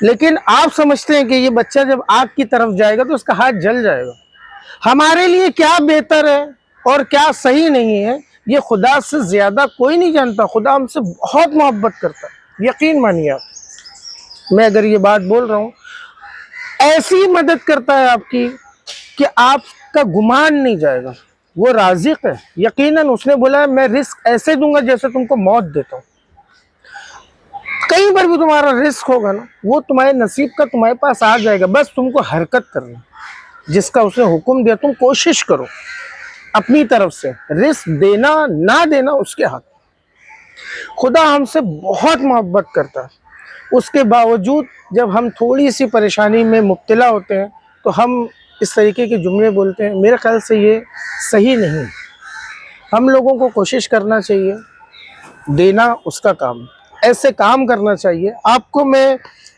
لیکن آپ سمجھتے ہیں کہ یہ بچہ جب آگ کی طرف جائے گا تو اس کا ہاتھ جل جائے گا. ہمارے لیے کیا بہتر ہے اور کیا صحیح نہیں ہے یہ خدا سے زیادہ کوئی نہیں جانتا. خدا ہم سے بہت محبت کرتا ہے, یقین مانیے آپ. میں اگر یہ بات بول رہا ہوں, ایسی مدد کرتا ہے آپ کی کہ آپ کا گمان نہیں جائے گا. وہ رازق ہے, یقیناً اس نے بولا ہے میں رزق ایسے دوں گا جیسے تم کو موت دیتا ہوں. کہیں پر بھی تمہارا رزق ہوگا نا, وہ تمہارے نصیب کا تمہارے پاس آ جائے گا. بس تم کو حرکت کرنا, جس کا اس نے حکم دیا تم کوشش کرو اپنی طرف سے. رزق دینا نہ دینا اس کے ہاتھ. خدا ہم سے بہت محبت کرتا ہے. اس کے باوجود جب ہم تھوڑی سی پریشانی میں مبتلا ہوتے ہیں تو ہم اس طریقے کے جملے بولتے ہیں. میرے خیال سے یہ صحیح نہیں. ہم لوگوں کو کوشش کرنا چاہیے, دینا اس کا کام, ایسے کام کرنا چاہیے. آپ کو میں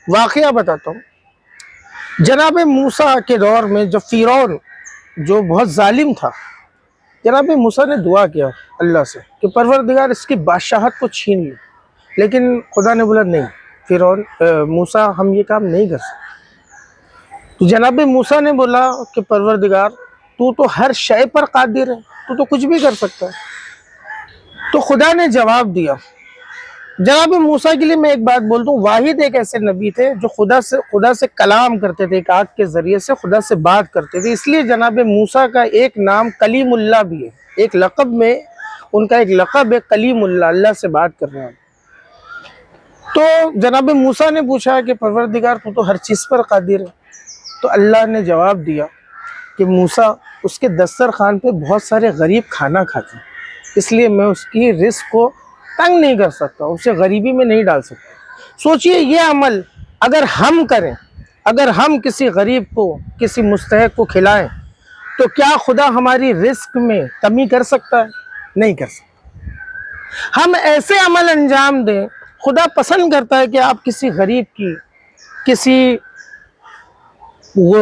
واقعہ بتاتا ہوں. جناب موسیٰ کے دور میں جب فرعون جو بہت ظالم تھا, جناب موسیٰ نے دعا کیا اللہ سے کہ پروردگار اس کی بادشاہت کو چھین لے. لیکن خدا نے بولا نہیں فرعون, موسیٰ ہم یہ کام نہیں کر سکتے. تو جناب موسیٰ نے بولا کہ پروردگار تو ہر شے پر قادر ہے, تو کچھ بھی کر سکتا ہے. تو خدا نے جواب دیا. جناب موسیٰ کے لیے میں ایک بات بولتا ہوں, واحد ایک ایسے نبی تھے جو خدا سے کلام کرتے تھے, ایک آگ کے ذریعے سے خدا سے بات کرتے تھے. اس لیے جناب موسیٰ کا ایک نام کلیم اللہ بھی ہے. ایک لقب میں ان کا ایک لقب ہے کلیم اللہ, اللہ سے بات کرنے والا. تو جناب موسیٰ نے پوچھا کہ پروردگار تو ہر چیز پر قادر ہے. تو اللہ نے جواب دیا کہ موسیٰ اس کے دسترخوان پہ بہت سارے غریب کھانا کھاتے ہیں, اس لیے میں اس کی رزق کو تنگ نہیں کر سکتا, اسے غریبی میں نہیں ڈال سکتا. سوچئے یہ عمل اگر ہم کریں, اگر ہم کسی غریب کو کسی مستحق کو کھلائیں تو کیا خدا ہماری رزق میں کمی کر سکتا ہے؟ نہیں کر سکتا. ہم ایسے عمل انجام دیں, خدا پسند کرتا ہے کہ آپ کسی غریب کی, کسی وہ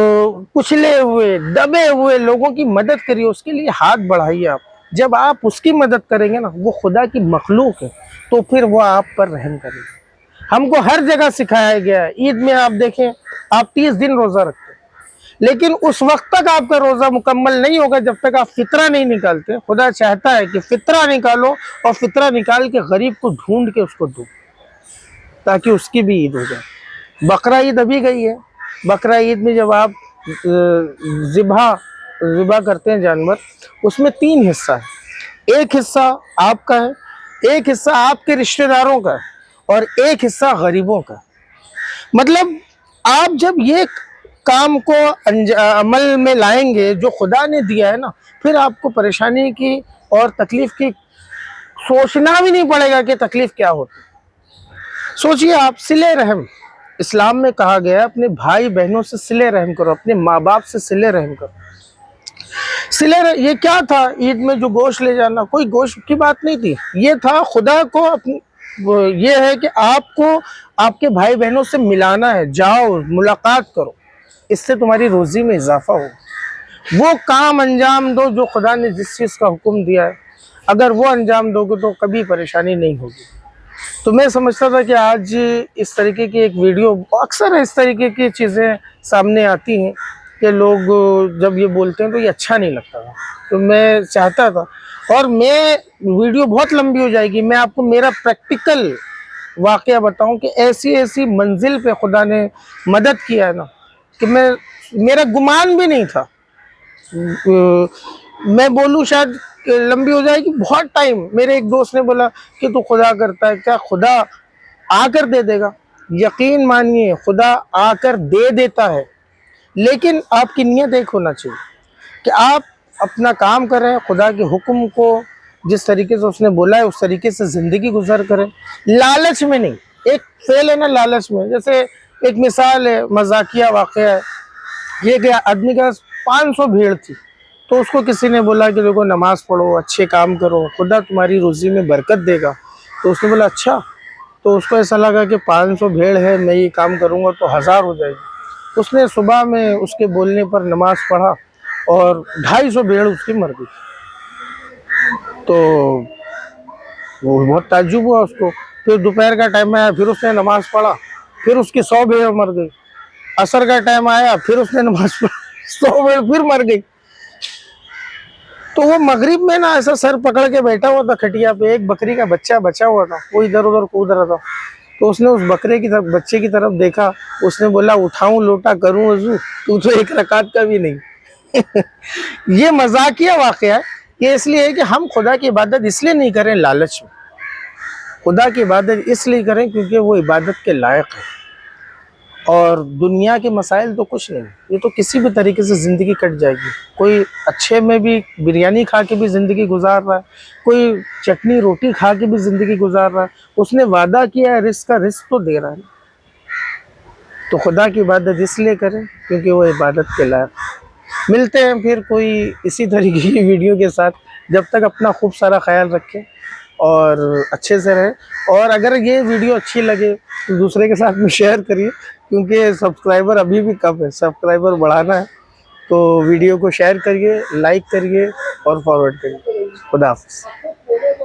کچلے ہوئے دبے ہوئے لوگوں کی مدد کریے, اس کے لیے ہاتھ بڑھائیے. آپ جب آپ اس کی مدد کریں گے نا, وہ خدا کی مخلوق ہے, تو پھر وہ آپ پر رحم کرے گا. ہم کو ہر جگہ سکھایا گیا ہے. عید میں آپ دیکھیں, آپ 30 دن روزہ رکھتے ہیں, لیکن اس وقت تک آپ کا روزہ مکمل نہیں ہوگا جب تک آپ فطرہ نہیں نکالتے. خدا چاہتا ہے کہ فطرہ نکالو, اور فطرہ نکال کے غریب کو ڈھونڈ کے اس کو دو, تاکہ اس کی بھی عید ہو جائے. بقرہ عید ابھی گئی ہے. بقرہ عید میں جب آپ ذبح کرتے ہیں جانور, اس میں 3 حصہ ہے. ایک حصہ آپ کا ہے, ایک حصہ آپ کے رشتہ داروں کا ہے, اور ایک حصہ غریبوں کا. مطلب آپ جب یہ کام کو عمل میں لائیں گے جو خدا نے دیا ہے نا, پھر آپ کو پریشانی کی اور تکلیف کی سوچنا بھی نہیں پڑے گا کہ تکلیف کیا ہوتی. سوچئے آپ, صلہ رحم اسلام میں کہا گیا ہے اپنے بھائی بہنوں سے صلہ رحم کرو, اپنے ماں باپ سے صلہ رحم کرو. یہ کیا تھا؟ عید میں جو گوشت لے جانا, کوئی گوشت کی بات نہیں تھی. یہ تھا خدا کو یہ ہے کہ آپ کو آپ کے بھائی بہنوں سے ملانا ہے, جاؤ ملاقات کرو, اس سے تمہاری روزی میں اضافہ ہو. وہ کام انجام دو جو خدا نے جس چیز کا حکم دیا ہے. اگر وہ انجام دو گے تو کبھی پریشانی نہیں ہوگی. تو میں سمجھتا تھا کہ آج اس طریقے کی ایک ویڈیو, اکثر اس طریقے کی چیزیں سامنے آتی ہیں کہ لوگ جب یہ بولتے ہیں تو یہ اچھا نہیں لگتا تھا. تو میں چاہتا تھا, اور میں ویڈیو بہت لمبی ہو جائے گی, میں آپ کو میرا پریکٹیکل واقعہ بتاؤں کہ ایسی منزل پہ خدا نے مدد کیا ہے نا کہ میرا گمان بھی نہیں تھا. میں بولوں شاید لمبی ہو جائے گی, بہت ٹائم. میرے ایک دوست نے بولا کہ تو خدا کرتا ہے کیا, خدا آ کر دے دے گا. یقین مانیے خدا آ کر دے دیتا ہے, لیکن آپ کی نیت ایک ہونا چاہیے کہ آپ اپنا کام کریں, خدا کے حکم کو جس طریقے سے اس نے بولا ہے اس طریقے سے زندگی گزر کریں, لالچ میں نہیں. ایک فعل ہے نا لالچ میں, جیسے ایک مثال ہے, مذاقیہ واقعہ ہے. یہ کہ آدمی کے پاس 500 بھیڑ تھی, تو اس کو کسی نے بولا کہ دیکھو نماز پڑھو, اچھے کام کرو, خدا تمہاری روزی میں برکت دے گا. تو اس نے بولا اچھا. تو اس کو ایسا لگا کہ 500 بھیڑ ہے, میں یہ کام کروں گا تو 1000 ہو جائے گی. اس نے صبح میں اس کے بولنے پر نماز پڑھا اور 250 بھیڑ اس کی مر گئی. تو وہ بہت تعجب ہوا اس کو. پھر دوپہر کا ٹائم آیا, پھر اس نے نماز پڑھا پھر اس کی 100 بھیڑ مر گئی. عصر کا ٹائم آیا, پھر اس نے نماز پڑھی, 100 بھیڑ پھر مر گئی. تو وہ مغرب میں نا ایسا سر پکڑ کے بیٹھا ہوا تھا کھٹیا پہ, ایک بکری کا بچہ بچا ہوا تھا, وہ ادھر ادھر کود رہا تھا. تو اس نے اس بکرے کی طرف, بچے کی طرف دیکھا, اس نے بولا اٹھاؤں لوٹا کروں وضو, تو ایک رکعت کا بھی نہیں. یہ مذاقیہ واقعہ ہے. یہ اس لیے ہے کہ ہم خدا کی عبادت اس لیے نہیں کریں لالچ میں, خدا کی عبادت اس لیے کریں کیونکہ وہ عبادت کے لائق ہے. اور دنیا کے مسائل تو کچھ نہیں, یہ تو کسی بھی طریقے سے زندگی کٹ جائے گی. کوئی اچھے میں بھی بریانی کھا کے بھی زندگی گزار رہا ہے, کوئی چٹنی روٹی کھا کے بھی زندگی گزار رہا ہے. اس نے وعدہ کیا ہے رزق کا, رزق تو دے رہا ہے. تو خدا کی عبادت اس لیے کریں کیونکہ وہ عبادت کے لائق. ملتے ہیں پھر کوئی اسی طریقے کی ویڈیو کے ساتھ. جب تک اپنا خوب سارا خیال رکھیں اور اچھے سے رہیں. اور اگر یہ ویڈیو اچھی لگے تو دوسرے کے ساتھ میں شیئر کریے, کیونکہ سبسکرائبر ابھی بھی کم ہے, سبسکرائبر بڑھانا ہے. تو ویڈیو کو شیئر کریے, لائک کریے اور فارورڈ کریے. خدا حافظ.